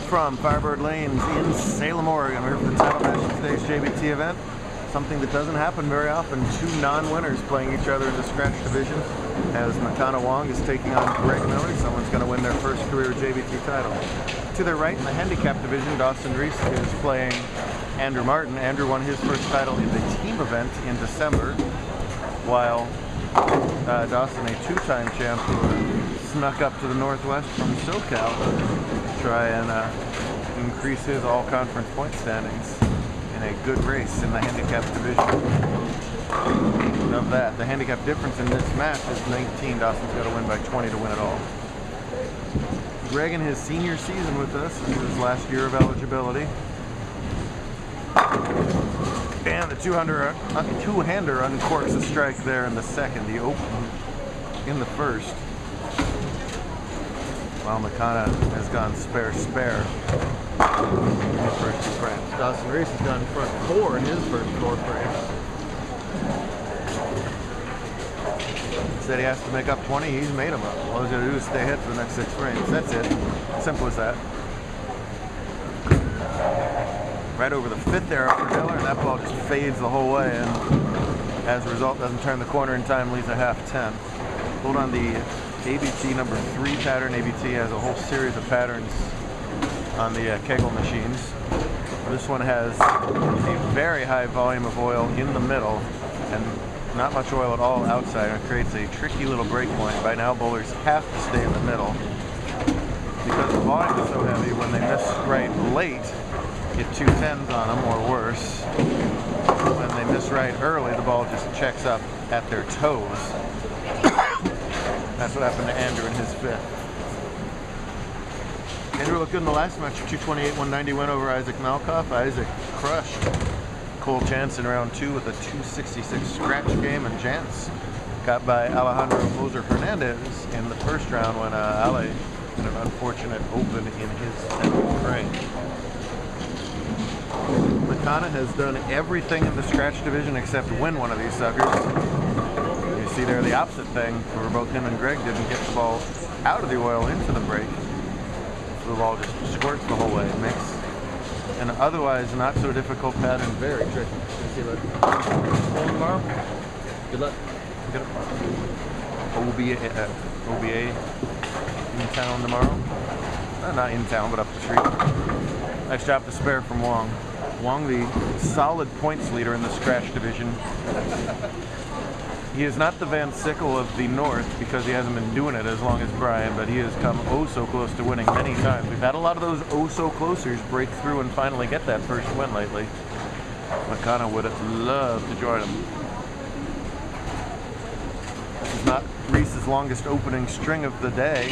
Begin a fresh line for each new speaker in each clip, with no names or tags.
from Firebird Lanes in Salem, Oregon. We're here for the title match of today's JBT event. Something that doesn't happen very often. Two non-winners playing each other in the scratch division, as Makana Wong is taking on Greg Miller. Someone's going to win their first career JBT title. To their right in the handicap division, Dawson Reese is playing Andrew Martin. Andrew won his first title in the team event in December, while Dawson, a two-time champ who snuck up to the Northwest from SoCal to try and increase his all-conference point standings in a good race in the handicap division. Of that, the handicap difference in this match is 19. Dawson's got to win by 20 to win it all. Greg in his senior season with us, this is his last year of eligibility. And the two-hander uncorks a strike there in the second. He opened in the first, while Makana has gone spare in his first two frames. Dawson Reese has gone front four in his first four frames. Said he has to make up 20, he's made them up. All he's going to do is stay ahead for the next 6 frames. That's it. Simple as that. Right over the 5th arrow for Miller, and that ball just fades the whole way, and as a result doesn't turn the corner in time, leaves a half 10. Hold on the ABT number 3 pattern. ABT has a whole series of patterns on the Kegel machines. This one has a very high volume of oil in the middle and not much oil at all outside, and it creates a tricky little break point. By now bowlers have to stay in the middle because the volume is so heavy. When they miss right late, get 2 10s on them or worse. When they miss right early, the ball just checks up at their toes. That's what happened to Andrew in his 5th. Andrew looked good in the last match, 228-190 win over Isaac Malkoff. Isaac crushed Cole Chance in round 2 with a 266 scratch game, and Chance got by Alejandro Moser Hernandez in the first round when Ale had an unfortunate open in his 7th frame. Makana has done everything in the scratch division except win one of these suckers. You see there the opposite thing, where both him and Greg didn't get the ball out of the oil into the break. So the ball just squirts the whole way. It makes an otherwise not so difficult pattern very tricky. See you later. Tomorrow. Good luck. Good luck. OBA in town tomorrow. Not in town, but up the street. Nice job to spare from Wong. Wong, the solid points leader in the scratch division. He is not the Van Sickle of the North because he hasn't been doing it as long as Brian, but he has come oh so close to winning many times. We've had a lot of those oh so closers break through and finally get that first win lately. Makana would have loved to join him. This is not Reese's longest opening string of the day.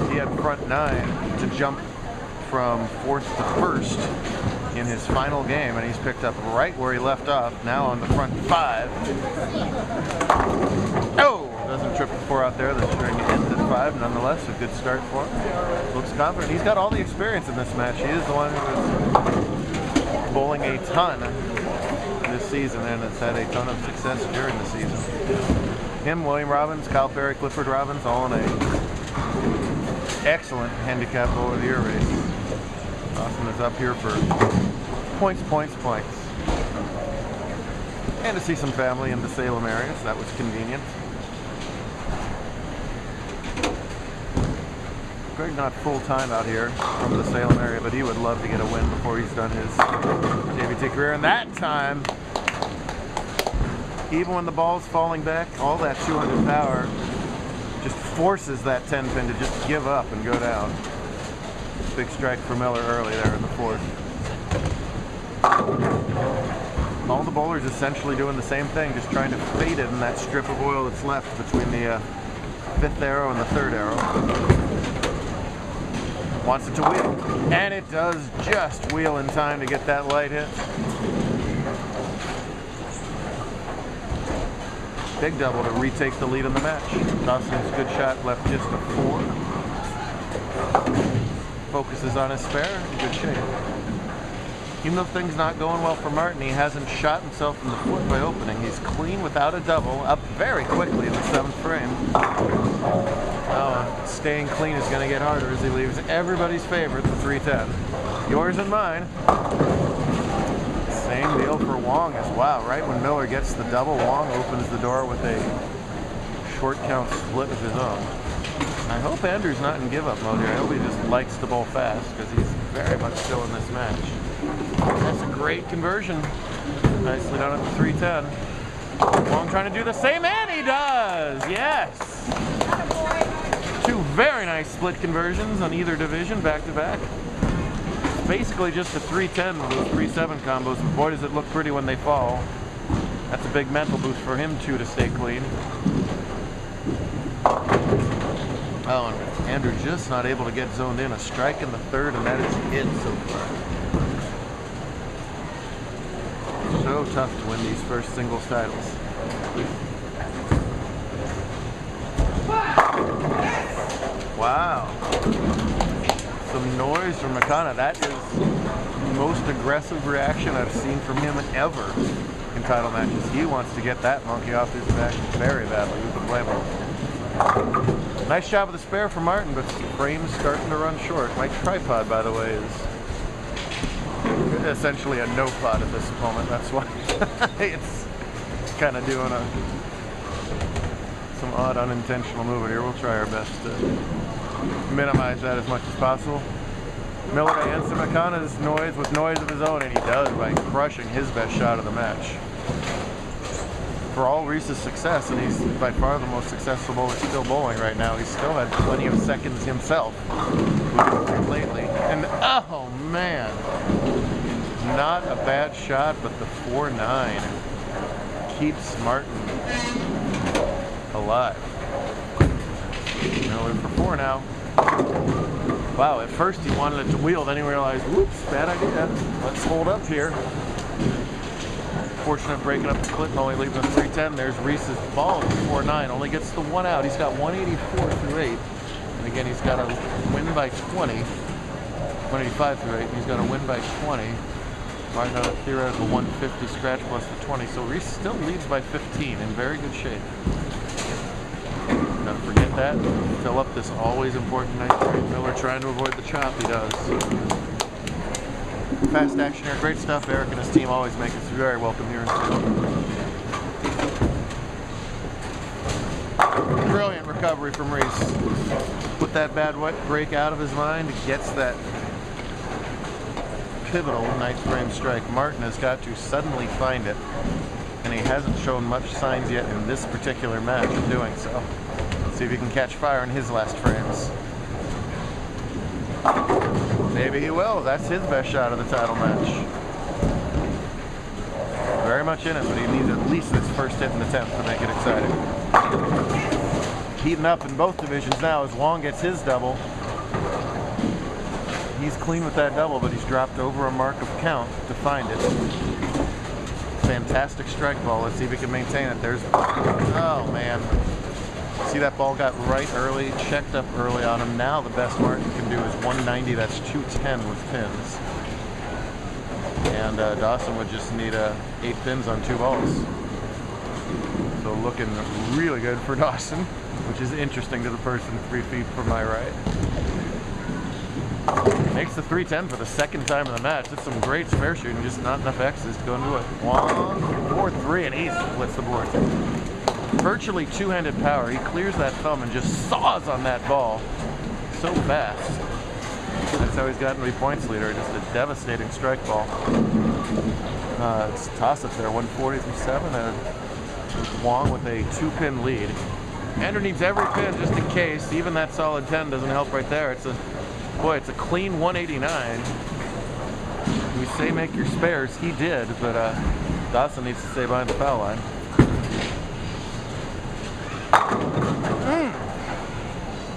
He had front 9 to jump from 4th to 1st in his final game, and he's picked up right where he left off, now on the front 5. Oh! Doesn't trip the 4 out there. The string ends at 5. Nonetheless, a good start for him. Looks confident. He's got all the experience in this match. He is the one who is bowling a ton this season and has had a ton of success during the season. Him, William Robbins, Kyle Perry, Clifford Robbins, all in a excellent handicap bowler of the year race. Dawson is up here for points. And to see some family in the Salem area, so that was convenient. Greg not full-time out here from the Salem area, but he would love to get a win before he's done his JBT career. And that time, even when the ball's falling back, all that 200 power just forces that 10 pin to just give up and go down. Big strike for Miller early there in the 4th. All the bowlers essentially doing the same thing, just trying to fade it in that strip of oil that's left between the 5th arrow and the 3rd arrow. Wants it to wheel, and it does just wheel in time to get that light hit. Big double to retake the lead in the match. Dawson's good shot left just a 4. Focuses on his spare, in good shape. Even though things not going well for Martin, he hasn't shot himself in the foot by opening. He's clean without a double, up very quickly in the 7th frame. Oh, staying clean is going to get harder as he leaves everybody's favorite, the 310. Yours and mine. Same deal for Wong as wow. Right when Miller gets the double, Wong opens the door with a short count split of his own. I hope Andrew's not in give-up mode here. I hope he just likes to bowl fast because he's very much still in this match. That's a great conversion. Nicely done at the 310. Wong trying to do the same, and he does! Yes! Two very nice split conversions on either division, back-to-back. Basically just a 310 with those 3-7 combos, but boy does it look pretty when they fall. That's a big mental boost for him too to stay clean. Oh, and Andrew just not able to get zoned in. A strike in the third, and that is it so far. So tough to win these first singles titles. Wow. Some noise from Makana. That is the most aggressive reaction I've seen from him ever in title matches. He wants to get that monkey off his back very badly. Who can blame him? Nice job of the spare for Martin, but the frame's starting to run short. My tripod, by the way, is essentially a no pod at this moment. That's why it's kind of doing some odd unintentional movement here. We'll try our best to minimize that as much as possible. Miller to answer Makana's noise with noise of his own, and he does by crushing his best shot of the match. For all Reese's success, and he's by far the most successful bowler still bowling right now, he's still had plenty of seconds himself lately. And oh man, not a bad shot, but the 4-9 keeps Martin alive. Miller for 4 now. Wow, at first he wanted it to wheel, then he realized, whoops, bad idea. Let's hold up here. Fortunate breaking up the split and only leaving the 310. There's Reese's ball at 4-9. Only gets the 1 out. He's got 184 through 8. And again, he's got to win by 20. 185 through 8. He's got to win by 20. Martin got a theoretical 150 scratch plus the 20. So Reese still leads by 15 in very good shape. Don't forget that. Fill up this always important night frame. Miller trying to avoid the chop. He does. Fast action here, great stuff. Eric and his team always make us very welcome here in Salem. Brilliant recovery from Reese. Put that bad break out of his mind. He gets that pivotal ninth frame strike. Martin has got to suddenly find it, and he hasn't shown much signs yet in this particular match of doing so. Let's see if he can catch fire in his last frames. Maybe he will. That's his best shot of the title match. Very much in it, but he needs at least this first hit in the 10th to make it exciting. Heating up in both divisions now as Wong gets his double. He's clean with that double, but he's dropped over a mark of count to find it. Fantastic strike ball. Let's see if he can maintain it. There's, oh man. See, that ball got right early, checked up early on him. Now the best Martin can do is 190. That's 210 with pins. And Dawson would just need 8 pins on 2 balls. So looking really good for Dawson, which is interesting to the person 3 feet from my right. Makes the 310 for the second time in the match. That's some great spare shooting, just not enough X's to go into it. 1, 4, 3, and he splits the board. Virtually two-handed power. He clears that thumb and just saws on that ball so fast. That's how he's gotten to be points leader. Just a devastating strike ball. It's a toss-up there, 140 through 7, and Wong with a 2-pin lead. Andrew needs every pin just in case. Even that solid 10 doesn't help right there. It's a clean 189. We say make your spares. He did, but Dawson needs to stay behind the foul line.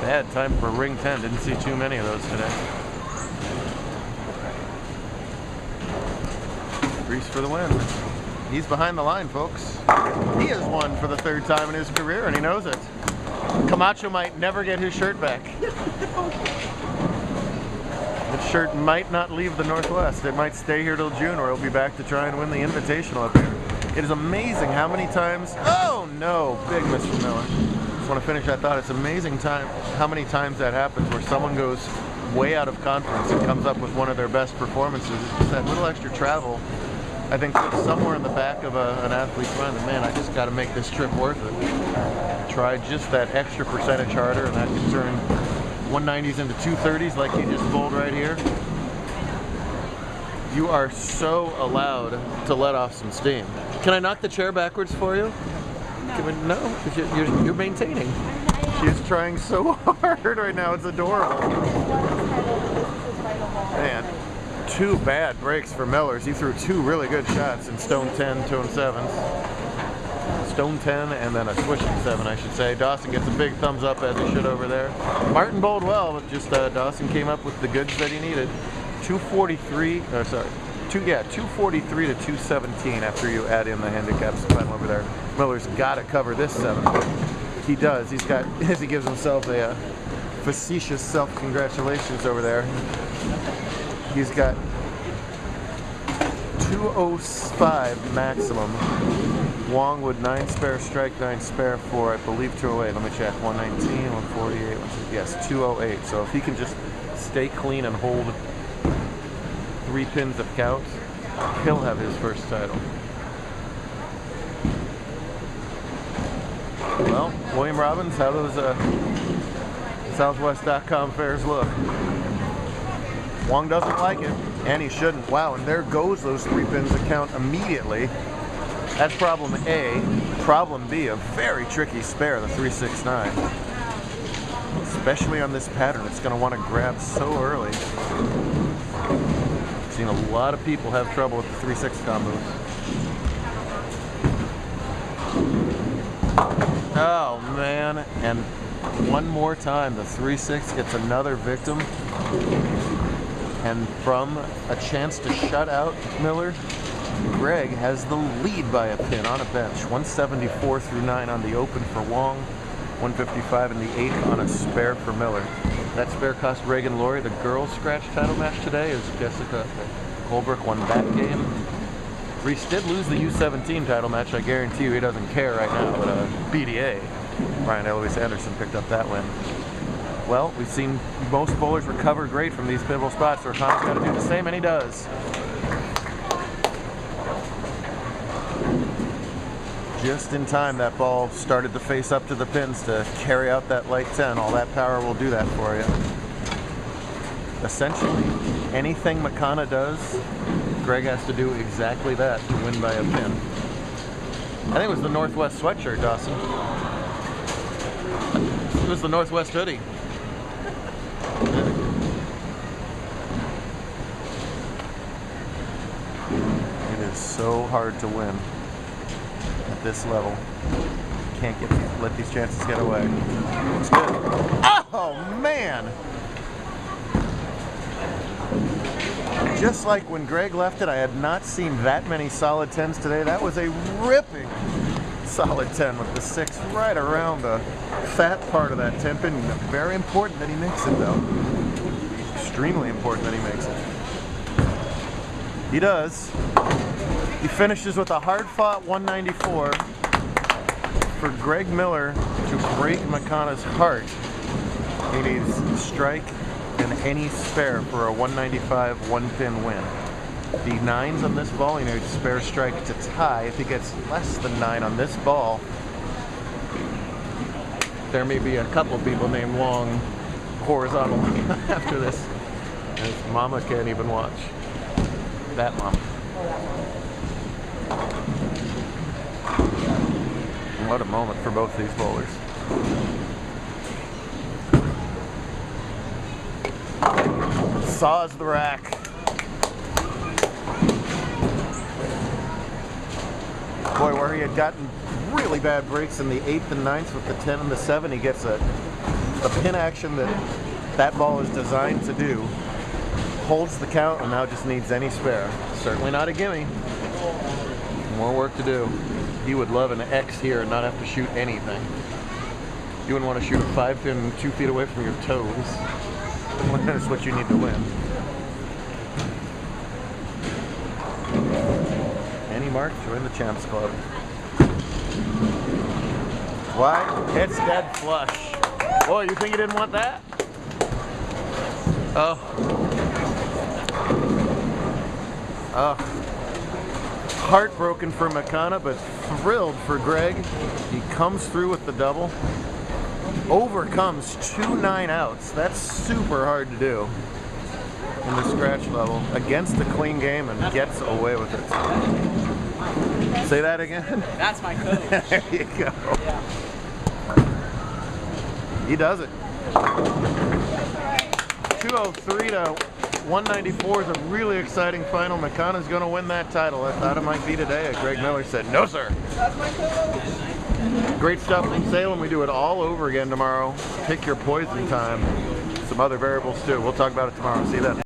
Bad time for ring 10. Didn't see too many of those today. Reese for the win. He's behind the line, folks. He has won for the 3rd time in his career, and he knows it. Camacho might never get his shirt back. The shirt might not leave the Northwest. It might stay here till June, or he'll be back to try and win the Invitational up here. It is amazing how many times... Oh no! Big miss from Miller. want to finish that thought. It's amazing how many times that happens where someone goes way out of confidence and comes up with one of their best performances. It's just that little extra travel, I think, somewhere in the back of an athlete's mind that, man, I just got to make this trip worth it. Try just that extra percentage harder, and that can turn 190s into 230s like he just bowled right here. You are so allowed to let off some steam. Can I knock the chair backwards for you? No, because you're maintaining. She's trying so hard right now. It's adorable. Man, 2 bad breaks for Millers. He threw 2 really good shots in stone 10, stone 7s. Stone 10 and then a swishing 7, I should say. Dawson gets a big thumbs up, as he should over there. Martin bowled well, but just Dawson came up with the goods that he needed. 243, 243 to 217 after you add in the handicaps final over there. Miller's got to cover this 7. He does. He's got, as he gives himself a facetious self-congratulations over there. He's got 205 maximum. Wong with 9 spare strike, 9 spare for, I believe, 208. Let me check. 119, 148, yes, 208. So if he can just stay clean and hold 3 pins of count, he'll have his first title. Well, William Robbins, how those Southwest.com fares look. Wong doesn't like it, and he shouldn't. Wow, and there goes those 3 pins of count immediately. That's problem A. Problem B, a very tricky spare, the 369. Especially on this pattern, it's going to want to grab so early. I've seen a lot of people have trouble with the 3-6 combos. Oh man, and one more time the 3-6 gets another victim. And from a chance to shut out Miller, Greg has the lead by a pin on a bench. 174 through 9 on the open for Wong, 155 in the 8th on a spare for Miller. That spare cost Reagan Laurie the girls' scratch title match today as Jessica Holbrook won that game. Reese did lose the U17 title match. I guarantee you he doesn't care right now, but BDA, Brian Eloise Anderson picked up that win. Well, we've seen most bowlers recover great from these pivotal spots, so O'Connor's got to do the same, and he does. Just in time, that ball started to face up to the pins to carry out that light 10. All that power will do that for you. Essentially, anything McConnell does, Greg has to do exactly that to win by a pin. I think it was the Northwest sweatshirt, Dawson. It was the Northwest hoodie. It is so hard to win at this level. Can't let these chances get away. Looks good. Oh man! Just like when Greg left it, I had not seen that many solid 10s today. That was a ripping solid 10 with the 6 right around the fat part of that 10 pin. Very important that he makes it, though. Extremely important that he makes it. He does. He finishes with a hard-fought 194 for Greg Miller to break McConnell's heart. He needs strike and any spare for a 195 1-pin win. The 9s on this ball, he needs spare strike to tie. If he gets less than 9 on this ball, there may be a couple people named Wong horizontal after this. His mama can't even watch. That mama. What a moment for both these bowlers. Saws the rack. Boy, where he had gotten really bad breaks in the 8th and 9th with the 10 and the 7, he gets a pin action that ball is designed to do. Holds the count and now just needs any spare. Certainly not a gimme. More work to do. He would love an X here and not have to shoot anything. You wouldn't want to shoot a 5-pin 2 feet away from your toes. That's what you need to win. Annie Mark, join the Champs Club. Wide. It's dead flush. Boy, you think you didn't want that? Oh. Heartbroken for McConnell, but thrilled for Greg. He comes through with the double. Overcomes 2 9-outs. That's super hard to do in the scratch level against the clean game and gets away with it. Say that again?
That's my coach.
There you go.
Yeah.
He does it. 203 to 194 is a really exciting final. McConnell's going to win that title. I thought it might be today. Greg Miller said, no, sir.
That's my coach.
Great stuff from Salem. We do it all over again tomorrow. Pick your poison time. Some other variables too. We'll talk about it tomorrow. See you then.